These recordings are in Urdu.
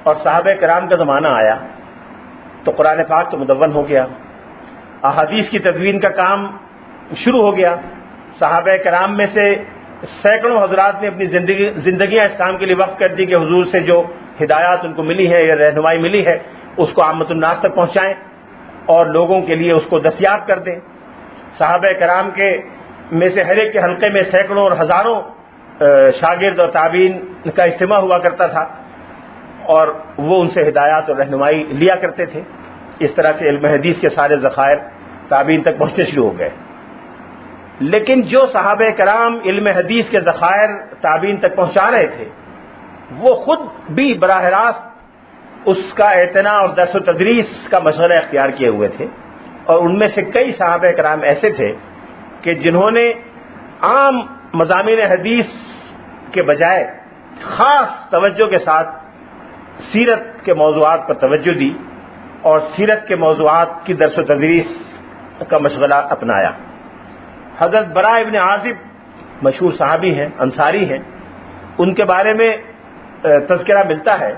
اور صحابہ کرام کا زمانہ آیا تو قرآن پاک تو مدون ہو گیا، احادیث کی تدوین کا کام شروع ہو گیا۔ صحابہ کرام میں سے سینکڑوں حضرات نے اپنی زندگیاں اس کام کے لیے وقف کر دی کہ حضور سے جو ہدایات ان کو ملی ہے یا رہنمائی ملی ہے اس کو عامت الناس تک پہنچائیں اور لوگوں کے لیے اس کو دستیاب کر دیں۔ صحابہ کرام کے میں سے ہر ایک کے حلقے میں سینکڑوں اور ہزاروں شاگرد اور تابعین کا اجتماع ہوا کرتا تھا اور وہ ان سے ہدایات اور رہنمائی لیا کرتے تھے۔ اس طرح سے علم حدیث کے سارے ذخائر تابعین تک پہنچنے شروع ہو گئے۔ لیکن جو صحابہ کرام علم حدیث کے ذخائر تابعین تک پہنچا رہے تھے وہ خود بھی براہ راست اس کا اعتناء اور درس و تدریس کا مشغلہ اختیار کیے ہوئے تھے، اور ان میں سے کئی صحابہ کرام ایسے تھے کہ جنہوں نے عام مضامین حدیث کے بجائے خاص توجہ کے ساتھ سیرت کے موضوعات پر توجہ دی اور سیرت کے موضوعات کی درس و تدریس کا مشغلہ اپنایا۔ حضرت براء ابن عازب مشہور صحابی ہیں، انصاری ہیں، ان کے بارے میں تذکرہ ملتا ہے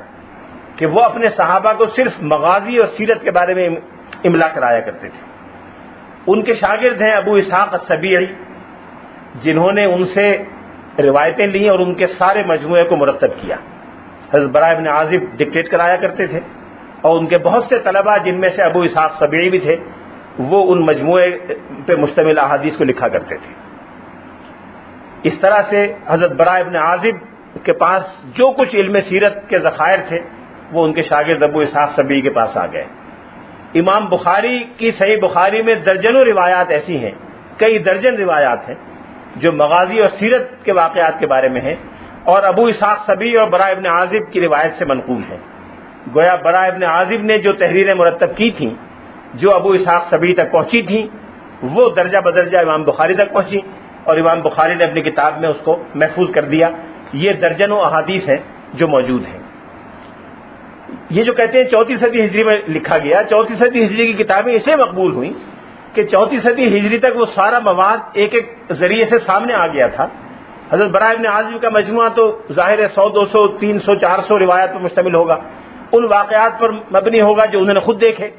کہ وہ اپنے صحابہ کو صرف مغازی اور سیرت کے بارے میں املا کرایا کرتے تھے۔ ان کے شاگرد ہیں ابو اسحاق السبیعی، جنہوں نے ان سے روایتیں لی اور ان کے سارے مجموعے کو مرتب کیا۔ حضرت براء ابن عازب ڈکٹیٹ کرایا کرتے تھے اور ان کے بہت سے طلبہ جن میں سے ابو اسحاق السبیعی بھی تھے وہ ان مجموعے پہ مشتمل احادیث کو لکھا کرتے تھے۔ اس طرح سے حضرت براء ابن عازب کے پاس جو کچھ علم سیرت کے ذخائر تھے وہ ان کے شاگرد ابو اسحاق السبیعی کے پاس آ گئے۔ امام بخاری کی صحیح بخاری میں درجنوں روایات ایسی ہیں، کئی درجن روایات ہیں جو مغازی اور سیرت کے واقعات کے بارے میں ہیں اور ابو اسحاق السبیعی اور براء ابن عازب کی روایت سے منقول ہیں۔ گویا براء ابن عازب نے جو تحریریں مرتب کی تھیں جو ابو اسحاق السبیعی تک پہنچی تھیں وہ درجہ بدرجہ امام بخاری تک پہنچی اور امام بخاری نے اپنی کتاب میں اس کو محفوظ کر دیا۔ یہ درجنوں احادیث ہیں جو موجود ہیں۔ یہ جو کہتے ہیں 34 صدی ہجری میں لکھا گیا، 34 صدی ہجری کی کتابیں اسے مقبول ہوئیں کہ 34 صدی ہجری تک وہ سارا مواد ایک ایک ذریعے سے سامنے آ گیا تھا۔ حضرت براء ابن عازب کا مجموعہ تو ظاہر ہے 100 200 300 400 روایات پر مشتمل ہوگا، ان واقعات پر مبنی ہوگا جو انہوں نے خود دیکھے۔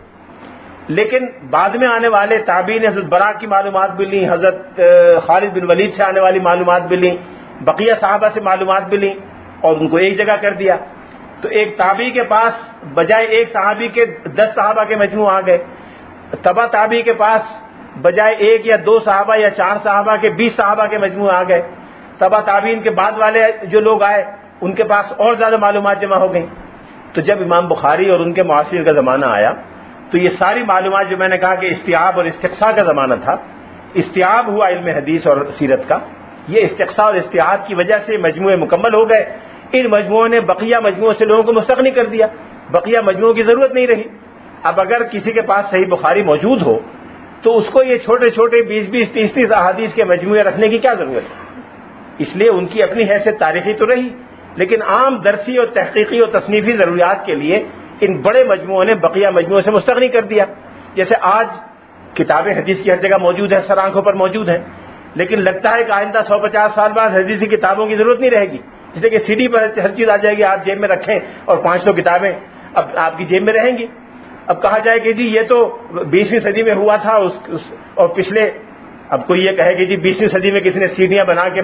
لیکن بعد میں آنے والے تابعین نے حضرت براء کی معلومات بھی لیں، حضرت خالد بن ولید سے آنے والی معلومات بھی لیں، بقیہ صحابہ سے معلومات بھی لیں اور ان کو ایک جگہ کر دیا۔ تو ایک تابعی کے پاس بجائے ایک صحابی کے 10 صحابہ کے مجموع آ گئے، تبع تابعی کے پاس بجائے ایک یا 2 صحابہ یا 4 صحابہ کے 20 صحابہ کے مجموع آ گئے، تبع تابعین کے بعد والے جو لوگ آئے ان کے پاس اور زیادہ معلومات جمع ہو گئیں۔ تو جب امام بخاری اور ان کے معاصرین کا زمانہ آیا تو یہ ساری معلومات جو میں نے کہا کہ استیعاب اور استقصاء کا زمانہ تھا، استیعاب ہوا علم حدیث اور سیرت کا، یہ استقصاء اور استیعاب کی وجہ سے مجموعے مکمل ہو گئے۔ ان مجموعوں نے بقیہ مجموعوں سے لوگوں کو مستغنی کر دیا، بقیہ مجموعوں کی ضرورت نہیں رہی۔ اب اگر کسی کے پاس صحیح بخاری موجود ہو تو اس کو یہ چھوٹے چھوٹے 20 30 احادیث کے مجموعے رکھنے کی کیا ضرورت ہے؟ اس لیے ان کی اپنی حیثیت تاریخی تو رہی، لیکن عام درسی اور تحقیقی اور تصنیفی ضروریات کے لیے ان بڑے مجموعوں نے بقیہ مجموعوں سے مستغنی کر دیا۔ جیسے آج کتابیں حدیث کی ہر جگہ موجود ہیں، سر آنکھوں پر موجود ہیں، لیکن لگتا ہے کہ آئندہ 150 سال بعد حدیثی کتابوں کی ضرورت نہیں رہے گی، اس لیے کہ سی ڈی پر ہر چیز آ جائے گی، آپ جیب میں رکھیں اور 500 کتابیں اب آپ کی جیب میں رہیں گی۔ اب کہا جائے کہ جی یہ تو 20ویں صدی میں ہوا تھا اور پچھلے، اب کوئی یہ کہے کہ جی 20ویں صدی میں کسی نے سیڑھیاں بنا کے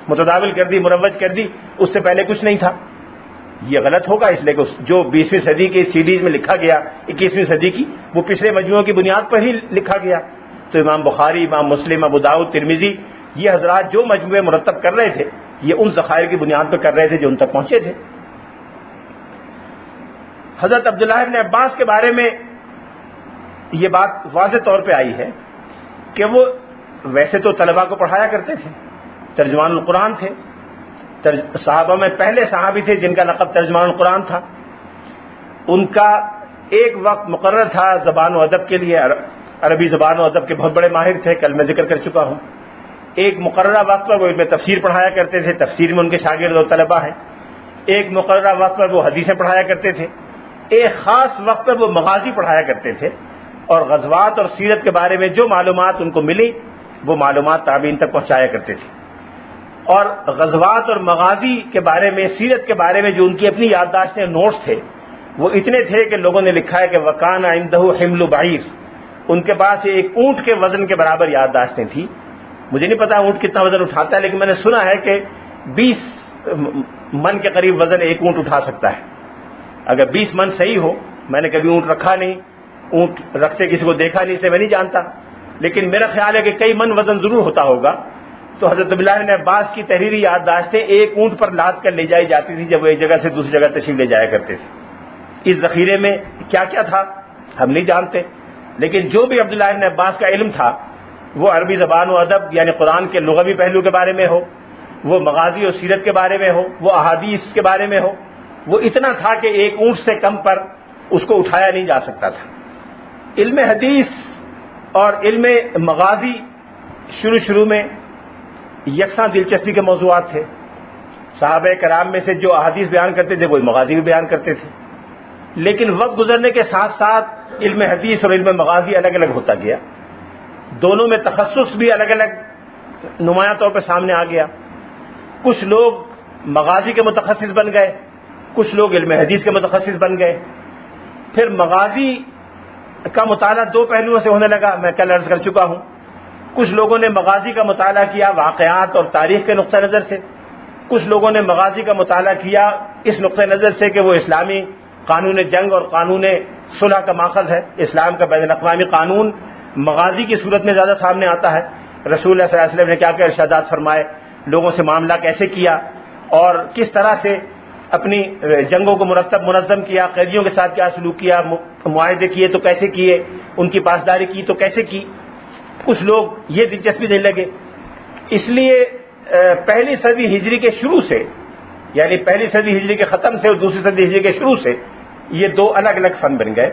متداول کر دی، مروج کر دی، اس سے پہلے کچھ نہیں تھا، یہ غلط ہوگا۔ اس لیے کہ جو 20ویں صدی کی سیڈیز میں لکھا گیا 21ویں صدی کی، وہ پچھلے مجموعوں کی بنیاد پر ہی لکھا گیا۔ تو امام بخاری، امام مسلم، ابو داؤد، ترمذی، یہ حضرات جو مجموعے مرتب کر رہے تھے یہ ان ذخائر کی بنیاد پر کر رہے تھے جو ان تک پہنچے تھے۔ حضرت عبداللہ ابن عباس کے بارے میں یہ بات واضح طور پہ آئی ہے کہ وہ ویسے تو طلباء کو پڑھایا کرتے تھے، ترجمان القرآن تھے، صحابہ میں پہلے صحابی تھے جن کا لقب ترجمان القرآن تھا۔ ان کا ایک وقت مقرر تھا زبان و ادب کے لیے، عربی زبان و ادب کے بہت بڑے ماہر تھے، کل میں ذکر کر چکا ہوں۔ ایک مقررہ وقت پر وہ علم تفسیر پڑھایا کرتے تھے، تفسیر میں ان کے شاگرد اور طلباء ہیں۔ ایک مقررہ وقت پر وہ حدیثیں پڑھایا کرتے تھے، ایک خاص وقت پر وہ مغازی پڑھایا کرتے تھے، اور غزوات اور سیرت کے بارے میں جو معلومات ان کو ملی وہ معلومات تابعین تک پہنچایا کرتے تھے۔ اور غزوات اور مغازی کے بارے میں، سیرت کے بارے میں جو ان کی اپنی یادداشتیں، نوٹس تھے، وہ اتنے تھے کہ لوگوں نے لکھا ہے کہ وکان عندہ حمل بعیر، ان کے پاس ایک اونٹ کے وزن کے برابر یادداشتیں تھیں. مجھے نہیں پتا اونٹ کتنا وزن اٹھاتا ہے، لیکن میں نے سنا ہے کہ 20 من کے قریب وزن ایک اونٹ اٹھا سکتا ہے. اگر 20 من صحیح ہو، میں نے کبھی اونٹ رکھا نہیں، اونٹ رکھتے کسی کو دیکھا نہیں، اسے میں نہیں جانتا، لیکن میرا خیال ہے کہ کئی من وزن ضرور ہوتا ہوگا. تو حضرت عبداللہ بن عباس کی تحریری یادداشتیں ایک اونٹ پر لاد کر لے جائی جاتی تھی جب وہ ایک جگہ سے دوسری جگہ تشریف لے جایا کرتے تھے. اس ذخیرے میں کیا کیا تھا ہم نہیں جانتے، لیکن جو بھی عبداللہ بن عباس کا علم تھا وہ عربی زبان و ادب یعنی قرآن کے لغوی پہلو کے بارے میں ہو، وہ مغازی و سیرت کے بارے میں ہو، وہ احادیث کے بارے میں ہو، وہ اتنا تھا کہ ایک اونٹ سے کم پر اس کو اٹھایا نہیں جا سکتا تھا. علم حدیث اور علم مغازی شروع میں یکساں دلچسپی کے موضوعات تھے. صحابہ کرام میں سے جو احادیث بیان کرتے تھے وہ مغازی بھی بیان کرتے تھے، لیکن وقت گزرنے کے ساتھ ساتھ علم حدیث اور علم مغازی الگ الگ ہوتا گیا. دونوں میں تخصص بھی الگ الگ نمایاں طور پہ سامنے آ گیا. کچھ لوگ مغازی کے متخصص بن گئے، کچھ لوگ علم حدیث کے متخصص بن گئے. پھر مغازی کا مطالعہ دو پہلوؤں سے ہونے لگا، میں کل عرض کر چکا ہوں. کچھ لوگوں نے مغازی کا مطالعہ کیا واقعات اور تاریخ کے نقطہ نظر سے، کچھ لوگوں نے مغازی کا مطالعہ کیا اس نقطہ نظر سے کہ وہ اسلامی قانون جنگ اور قانون صلح کا ماخذ ہے. اسلام کا بین الاقوامی قانون مغازی کی صورت میں زیادہ سامنے آتا ہے. رسول اللہ صلی اللہ علیہ وسلم نے کیا کیا ارشادات فرمائے، لوگوں سے معاملہ کیسے کیا اور کس طرح سے اپنی جنگوں کو مرتب منظم کیا، قیدیوں کے ساتھ کیا سلوک کیا، معاہدے کیے تو کیسے کیے، ان کی پاسداری کی تو کیسے کی. کچھ لوگ یہ دلچسپی دینے لگے. اس لیے پہلی صدی ہجری کے شروع سے، یعنی پہلی صدی ہجری کے ختم سے اور دوسری صدی ہجری کے شروع سے یہ دو الگ الگ فن بن گئے.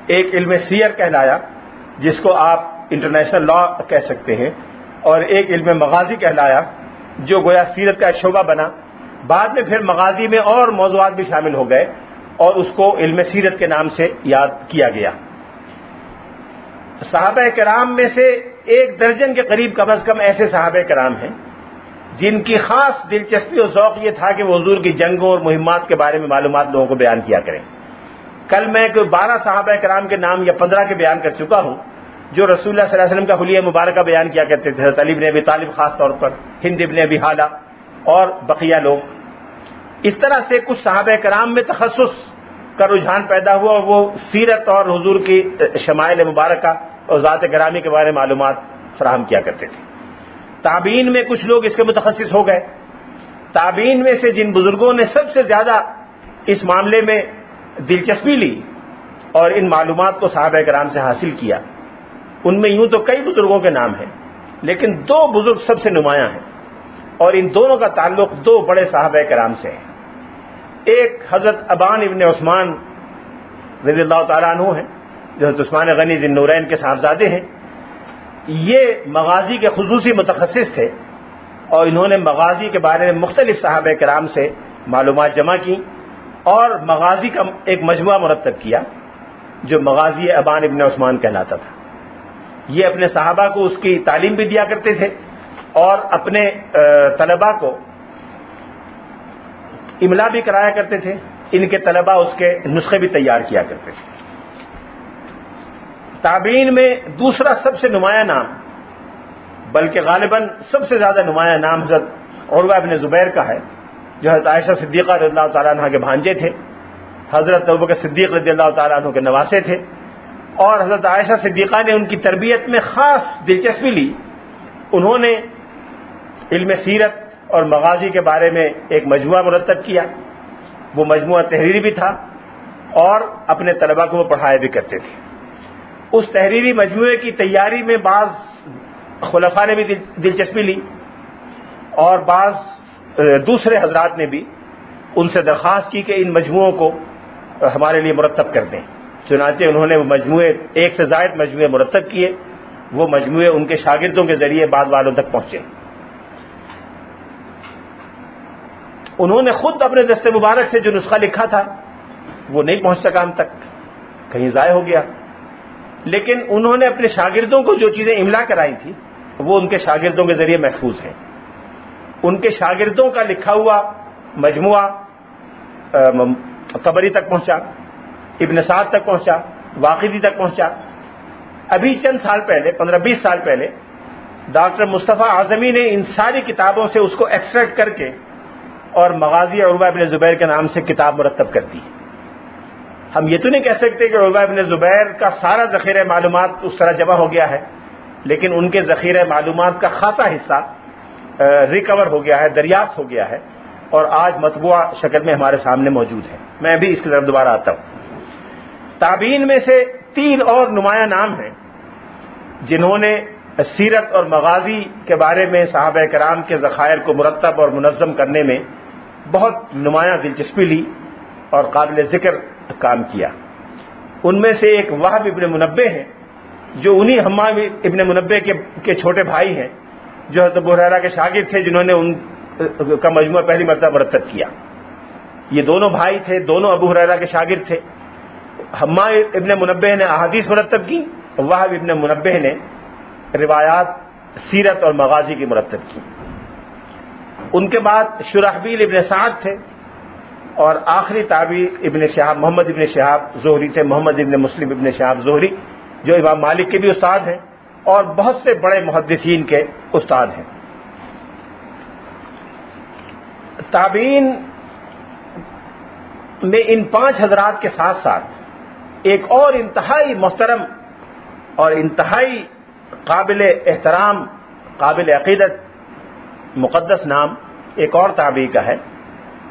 ایک علم سیر کہلایا جس کو آپ انٹرنیشنل لا کہہ سکتے ہیں، اور ایک علم مغازی کہلایا جو گویا سیرت کا ایک شعبہ بنا. بعد میں پھر مغازی میں اور موضوعات بھی شامل ہو گئے اور اس کو علم سیرت کے نام سے یاد کیا گیا. صحابہ کرام میں سے 1 درجن کے قریب کم از کم ایسے صحابہ کرام ہیں جن کی خاص دلچسپی اور ذوق یہ تھا کہ وہ حضور کی جنگوں اور مہمات کے بارے میں معلومات لوگوں کو بیان کیا کریں. کل میں 12 صحابہ کرام کے نام یا 15 کے بیان کر چکا ہوں جو رسول اللہ صلی اللہ علیہ وسلم کا حلیہ مبارکہ بیان کیا کرتے تھے. حضرت علی بن ابی طالب خاص طور پر، ہند ابن ابی حالہ اور بقیہ لوگ. اس طرح سے کچھ صحابہ کرام میں تخصص کا رجحان پیدا ہوا اور وہ سیرت اور حضور کی شمائل مبارکہ اور ذات گرامی کے بارے میں معلومات فراہم کیا کرتے تھے. تابعین میں کچھ لوگ اس کے متخصص ہو گئے. تابعین میں سے جن بزرگوں نے سب سے زیادہ اس معاملے میں دلچسپی لی اور ان معلومات کو صحابہ کرام سے حاصل کیا، ان میں یوں تو کئی بزرگوں کے نام ہیں، لیکن 2 بزرگ سب سے نمایاں ہیں اور ان دونوں کا تعلق 2 بڑے صحابہ کرام سے ہے. ایک حضرت ابان ابن عثمان رضی اللہ تعالیٰ عنہ ہیں جو حضرت عثمان غنی ذی النورین کے صاحبزادے ہیں. یہ مغازی کے خصوصی متخصص تھے اور انہوں نے مغازی کے بارے میں مختلف صحابہ کرام سے معلومات جمع کی اور مغازی کا ایک مجموعہ مرتب کیا جو مغازی ابان ابن عثمان کہلاتا تھا. یہ اپنے صحابہ کو اس کی تعلیم بھی دیا کرتے تھے اور اپنے طلباء کو املا بھی کرایا کرتے تھے. ان کے طلباء اس کے نسخے بھی تیار کیا کرتے تھے. تابعین میں دوسرا سب سے نمایاں نام، بلکہ غالباً سب سے زیادہ نمایاں نام حضرت عروہ بن زبیر کا ہے جو حضرت عائشہ صدیقہ رضی اللہ تعالیٰ عنہ کے بھانجے تھے، حضرت ابوبکر صدیق رضی اللہ تعالیٰ عنہ کے نواسے تھے، اور حضرت عائشہ صدیقہ نے ان کی تربیت میں خاص دلچسپی لی. انہوں نے علم سیرت اور مغازی کے بارے میں ایک مجموعہ مرتب کیا. وہ مجموعہ تحریری بھی تھا اور اپنے طلباء کو وہ پڑھایا بھی کرتے تھے. اس تحریری مجموعے کی تیاری میں بعض خلفاء نے بھی دلچسپی لی اور بعض دوسرے حضرات نے بھی ان سے درخواست کی کہ ان مجموعوں کو ہمارے لیے مرتب کر دیں. چنانچہ انہوں نے وہ مجموعے 1 سے زائد مجموعے مرتب کیے. وہ مجموعے ان کے شاگردوں کے ذریعے بعض والوں تک پہنچے. انہوں نے خود اپنے دست مبارک سے جو نسخہ لکھا تھا وہ نہیں پہنچ سکا ہم تک، کہیں ضائع ہو گیا. لیکن انہوں نے اپنے شاگردوں کو جو چیزیں املا کرائی تھی وہ ان کے شاگردوں کے ذریعے محفوظ ہیں. ان کے شاگردوں کا لکھا ہوا مجموعہ طبری تک پہنچا ابن سعد تک پہنچا، واقدی تک پہنچا. ابھی چند سال پہلے، 15-20 سال پہلے، ڈاکٹر مصطفیٰ اعظمی نے ان ساری کتابوں سے اس کو ایکسٹریکٹ کر کے اور مغازی عروہ ابن زبیر کے نام سے کتاب مرتب کر دی. ہم یہ تو نہیں کہہ سکتے کہ عروہ ابن زبیر کا سارا ذخیرہ معلومات اس طرح جمع ہو گیا ہے، لیکن ان کے ذخیرہ معلومات کا خاصا حصہ ریکور ہو گیا ہے، دریافت ہو گیا ہے، اور آج مطبوعہ شکل میں ہمارے سامنے موجود ہے. میں ابھی اس کی طرف دوبارہ آتا ہوں. تابعین میں سے 3 اور نمایاں نام ہیں جنہوں نے سیرت اور مغازی کے بارے میں صحابہ کرام کے ذخائر کو مرتب اور منظم کرنے میں بہت نمایاں دلچسپی لی اور قابل ذکر کام کیا. ان میں سے ایک وہب ابن منبہ ہیں جو انہی حمام ابن منبہ کے چھوٹے بھائی ہیں، جو حضرت ابو ہریرہ کے شاگرد تھے، جنہوں نے ان کا مجموعہ پہلی مرتبہ مرتب کیا. یہ دونوں بھائی تھے، دونوں ابو ہریرہ کے شاگرد تھے. حمام ابن منبہ نے احادیث مرتب کی، وہب ابن منبہ نے روایات سیرت اور مغازی کی مرتب کی. ان کے بعد شرحبیل ابن سعد تھے، اور آخری تابعی ابن شہاب، محمد ابن شہاب زہری تھے، محمد ابن مسلم ابن شہاب زہری، جو امام مالک کے بھی استاد ہیں اور بہت سے بڑے محدثین کے استاد ہیں. تابعین میں ان 5 حضرات کے ساتھ ساتھ ایک اور انتہائی محترم اور انتہائی قابل احترام، قابل عقیدت، مقدس نام ایک اور تابعی کا ہے،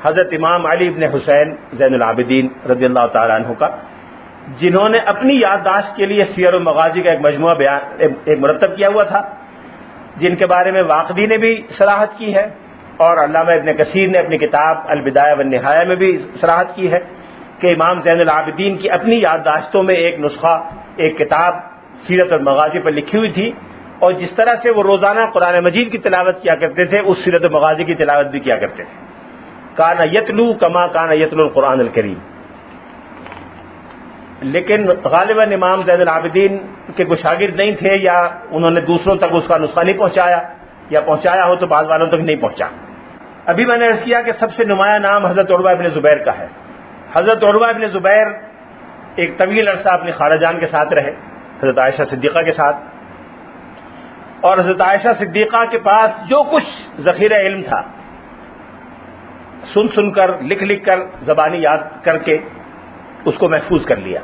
حضرت امام علی بن حسین زین العابدین رضی اللہ تعالیٰ عنہ کا، جنہوں نے اپنی یادداشت کے لیے سیر و مغازی کا ایک مجموعہ ایک مرتب کیا ہوا تھا، جن کے بارے میں واقدی نے بھی صراحت کی ہے اور علامہ ابن کثیر نے اپنی کتاب البدایہ والنہایہ میں بھی صراحت کی ہے کہ امام زین العابدین کی اپنی یادداشتوں میں ایک نسخہ، ایک کتاب سیرت اور مغازی پر لکھی ہوئی تھی، اور جس طرح سے وہ روزانہ قرآن مجید کی تلاوت کیا کرتے تھے، اس سیرت و مغازی کی تلاوت بھی کیا کرتے تھے. کان یتلو کما کان یتلو القرآن الکریم. لیکن غالباً امام زین العابدین کے کوئی شاگرد نہیں تھے، یا انہوں نے دوسروں تک اس کا نسخہ نہیں پہنچایا، یا پہنچایا ہو تو بعض والوں تک نہیں پہنچا. ابھی میں نے عرض کیا کہ سب سے نمایاں نام حضرت عروہ ابن زبیر کا ہے. حضرت عروہ ابن زبیر ایک طویل عرصہ اپنی خالہ جان کے ساتھ رہے، حضرت عائشہ صدیقہ کے ساتھ، اور حضرت عائشہ صدیقہ کے پاس جو کچھ ذخیرہ علم تھا، سن کر، لکھ کر، زبانی یاد کر کے اس کو محفوظ کر لیا.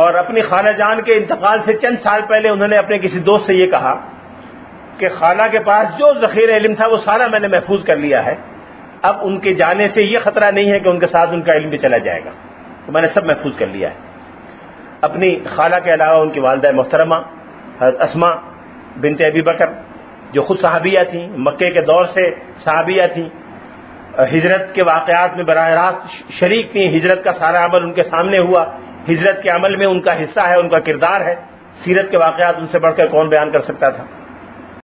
اور اپنی خالہ جان کے انتقال سے چند سال پہلے انہوں نے اپنے کسی دوست سے یہ کہا کہ خالہ کے پاس جو ذخیرہ علم تھا وہ سارا میں نے محفوظ کر لیا ہے، اب ان کے جانے سے یہ خطرہ نہیں ہے کہ ان کے ساتھ ان کا علم بھی چلا جائے گا، تو میں نے سب محفوظ کر لیا ہے. اپنی خالہ کے علاوہ ان کی والدہ محترمہ حضرت اسماء بنت ابی بکر، جو خود صحابیہ تھیں، مکے کے دور سے صحابیہ تھیں، ہجرت کے واقعات میں براہ راست شریک تھیں، ہجرت کا سارا عمل ان کے سامنے ہوا، ہجرت کے عمل میں ان کا حصہ ہے، ان کا کردار ہے، سیرت کے واقعات ان سے بڑھ کر کون بیان کر سکتا تھا.